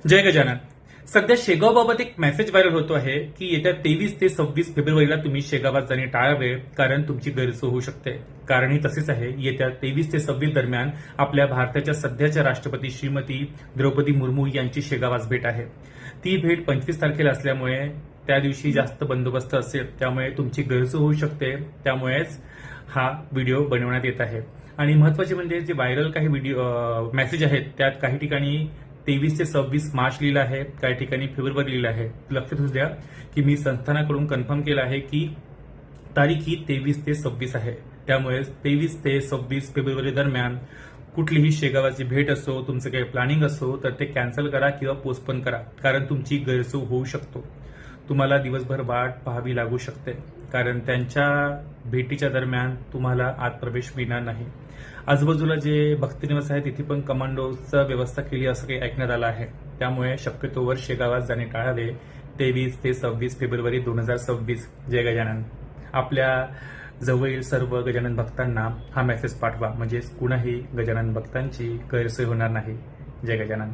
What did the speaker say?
जय गजानन. सध्या शेगावबाबत एक message viral होतो आहे की येत्या 23 ते 26 फेब्रुवारीला तुम्ही शेगावात जाणे टाळावे, कारण तुमची गैरसोय होऊ शकते. कारणही तसेच आहे. येत्या 23 ते 26 दरम्यान आपल्या भारताच्या सध्याच्या राष्ट्रपती श्रीमती द्रौपदी मुर्मू यांची शेगावास भेट आहे. ती भेट 25 तारखेला असल्यामुळे त्या दिवशी जास्त बंदोबस्त असेल, त्यामुळे तुमची गैरसोय होऊ शकते. त्यामुळेच हा व्हिडिओ बनवण्यात येत आहे. आणि महत्वाचे म्हणजे जे व्हायरल काही व्हिडिओ मेसेज आहेत, त्यात काही ठिकाणी 23 ते 26 मार्च लिहिलं आहे, काही ठिकाणी फेब्रुवारी लिहिलं आहे. लक्षात असू द्या की मी संस्थानाकडून कन्फर्म केलं आहे की तारीख ही 23 ते 26 आहे. त्यामुळे 23 ते 26 फेब्रुवारी दरम्यान कुठलीही शेगावाची भेट असो, तुमचं काही प्लॅनिंग असो, तर ते कॅन्सल करा किंवा पोस्टपोन करा, कारण तुमची गैरसोय होऊ शकतो. तुम्हाला दिवसभर वाट पाहावी लागू शकते, कारण त्यांच्या भेटीच्या दरम्यान तुम्हाला आत प्रवेश मिळणार नाही. आजूबाजूला जे भक्तनिवास आहे तिथे पण कमांडोचं व्यवस्था केली असं काही ऐकण्यात आलं आहे. त्यामुळे शक्यतोवर शेगावात जाणे टाळावे. 23 ते 26 फेब्रुवारी 2026. जय गजानन. आपल्या जवळील सर्व गजानन भक्तांना हा मेसेज पाठवा, म्हणजे कुणाही गजानन भक्तांची गैरसोय होणार नाही. जय गजानन.